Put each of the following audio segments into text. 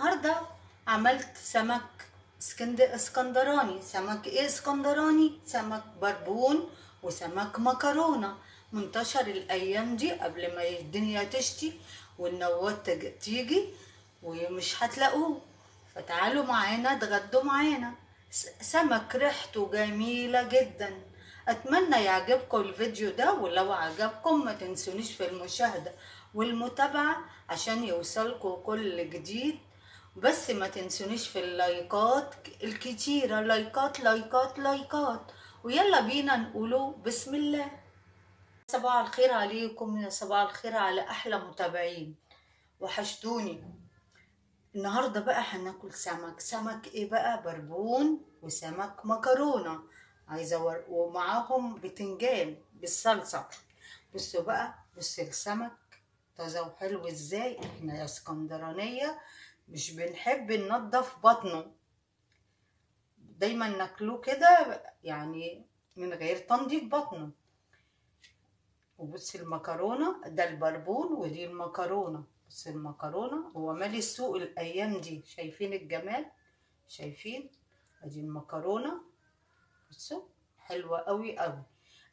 النهارده عملت سمك اسكندراني. سمك ايه اسكندراني؟ سمك بربون وسمك مكرونه. منتشر الايام دي قبل ما الدنيا تشتي والنوات تيجي ومش هتلاقوه، فتعالوا معانا اتغدوا معانا. سمك ريحته جميله جدا. اتمنى يعجبكم الفيديو ده، ولو عجبكم ما تنسونيش في المشاهده والمتابعه عشان يوصلكم كل جديد. بس ما تنسونيش في اللايكات الكتيرة، لايكات لايكات لايكات. ويلا بينا نقوله بسم الله. صباح الخير عليكم، يا صباح الخير على أحلى متابعين، وحشتوني. النهاردة بقى هناكل سمك ايه بقى؟ بربون وسمك مكرونة. ومعاهم بتنجان بالصلصة. بصوا بقى، بصوا السمك طازة وحلو ازاي. احنا يا اسكندرانية مش بنحب ننضف بطنه، دايما ناكلوه كده يعني من غير تنظيف بطنه. وبص المكرونة، ده البربون ودي المكرونة. بص المكرونة، هو مالي السوق الايام دي. شايفين الجمال؟ شايفين؟ ادي المكرونة. بصوا حلوة قوي قوي.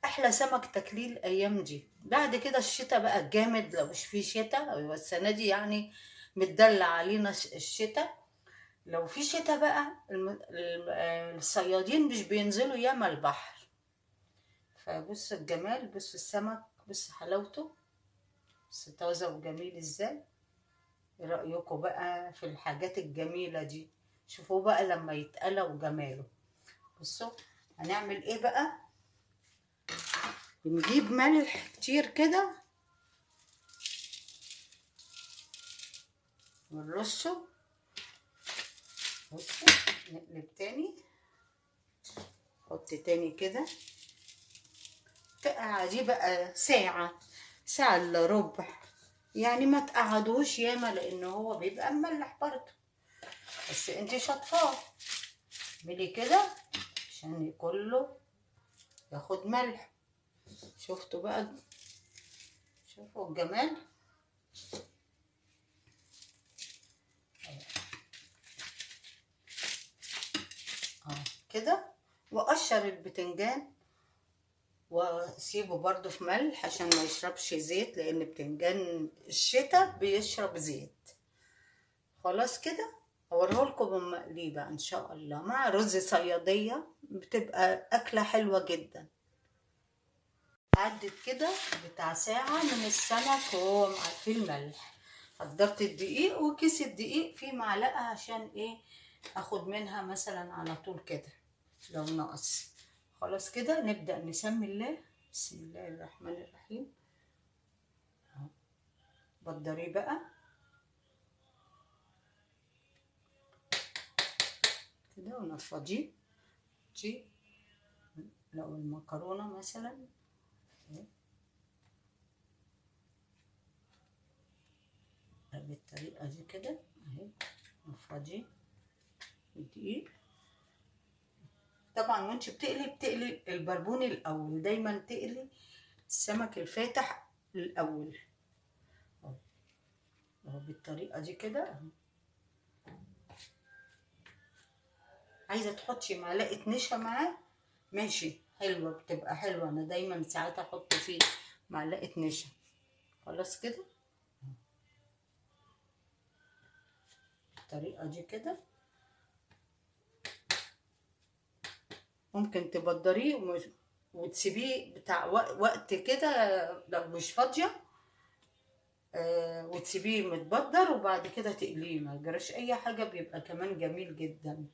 احلى سمك تاكليه الايام دي. بعد كده الشتاء بقى جامد، لو مش في شتاء السنة دي يعني متدلع علينا الشتاء. لو في شتاء بقى الصيادين مش بينزلوا ياما البحر. فبص الجمال، بص السمك، بص حلاوته، بص طازة وجميل ازاي. ايه رأيكم بقى في الحاجات الجميلة دي؟ شوفوا بقى لما يتقلى وجماله. بصوا هنعمل ايه بقى. بنجيب ملح كتير كده ونرشه. بصوا نقلب تاني، حط تاني كده. تقعدي بقى ساعة، ساعة الا ربع يعني. ما تقعدوش ياما لان هو بيبقى مملح برضه، بس انتي شطفاه. اعملي كده عشان كله ياخد ملح. شفتوا بقى؟ شوفوا الجمال. كده. واقشر البتنجان واسيبه برضو في ملح عشان ما يشربش زيت، لان بتنجان الشتاء بيشرب زيت. خلاص كده. اوريهولكم بالمقليه بقى ان شاء الله مع رز صياديه، بتبقى اكله حلوه جدا. عدت كده بتاع ساعه من السمك وهو في الملح. حضرت الدقيق، وكيس الدقيق فيه معلقه عشان ايه؟ اخد منها مثلا على طول كده لو ناقص. خلاص كده نبدأ نسمي الله. بسم الله الرحمن الرحيم. بدريه بقى كده ونفضيه. دي لو المكرونة مثلا بالطريقة دي كده اهي. نفضيه الدقيق. طبعا وانت بتقلي البربون الاول. دايما تقلي السمك الفاتح الاول اهو بالطريقة دي كده. عايزة تحطي معلقة نشا معاه ماشي، حلوة، بتبقى حلوة. انا دايما ساعات احط فيه معلقة نشا. خلاص كده بالطريقة دي كده. ممكن تبدريه وتسيبيه بتاع وقت كده لو مش فاضية. وتسيبيه متبدر وبعد كده تقليه، ما يجراش اي حاجة، بيبقى كمان جميل جدا.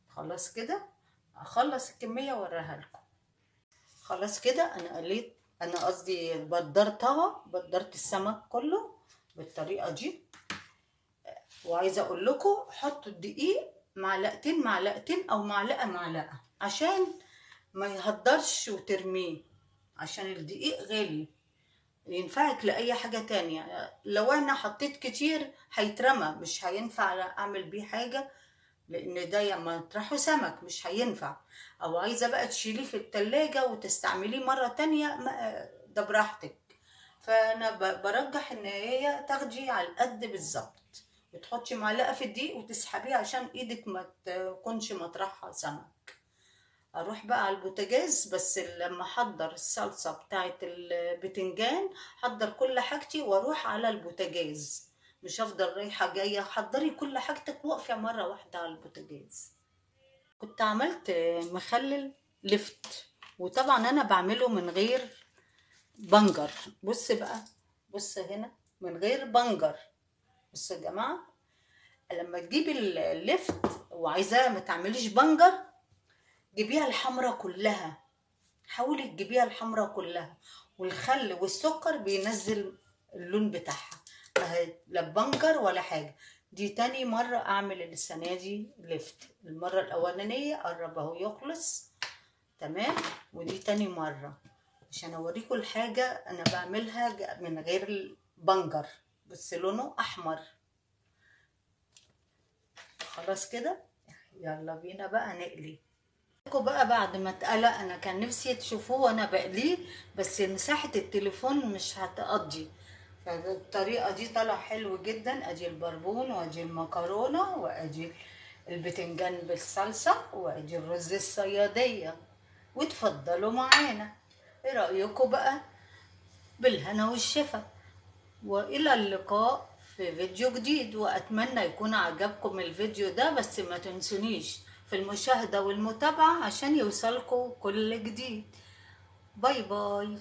خلاص كده. اخلص الكمية واوريها لكم. خلاص كده انا قليت، انا قصدي بدرت السمك كله بالطريقة دي. وعايزة اقول لكم حطوا الدقيق معلقتين معلقتين او معلقة عشان ما يهدرش وترميه، عشان الدقيق غالي. ينفعك لأي حاجة تانية. لو انا حطيت كتير هيترمى، مش هينفع اعمل بيه حاجة، لان ده لما تطرحوا سمك مش هينفع. او عايزة بقى تشيليه في التلاجة وتستعمليه مرة تانية، ده براحتك. فانا برجح ان هي تاخدي على القد بالظبط، وتحطي معلقه في الدقيق وتسحبيه عشان ايدك ما تكونش مطرحها سمك. اروح بقى على البوتاجاز، بس لما احضر الصلصه بتاعه البتنجان حضر كل حاجتي واروح على البوتاجاز، مش هفضل رايحه جايه. حضري كل حاجتك واقفي مره واحده على البوتاجاز. كنت عملت مخلل لفت، وطبعا انا بعمله من غير بنجر. بص بقى، بص هنا من غير بنجر. بص يا جماعه، لما تجيبي اللفت وعايزاه ما تعمليش بنجر، جيبيها الحمرا كلها، حاولي تجيبيها الحمرا كلها، والخل والسكر بينزل اللون بتاعها. لا بنجر ولا حاجه. دي تاني مرة اعمل السنة دي لفت، المرة الاولانية قرب اهو يخلص تمام، ودي تاني مرة عشان اوريكم الحاجة انا بعملها من غير البنجر. بس لونه احمر. خلاص كده، يلا بينا بقى نقلي. بقى بعد ما اتقلق، انا كان نفسي تشوفوه وانا بقليه، بس مساحة التليفون مش هتقضي. فالطريقة دي طلع حلو جدا. ادي البربون، وادي المكرونة، وادي البتنجان بالصلصة، وادي الرز الصيادية. وتفضلوا معانا. ايه رأيكم بقى؟ بالهنا والشفا، والى اللقاء في فيديو جديد. واتمنى يكون عجبكم الفيديو ده، بس ما تنسونيش في المشاهدة والمتابعة عشان يوصلكم كل جديد. باي باي.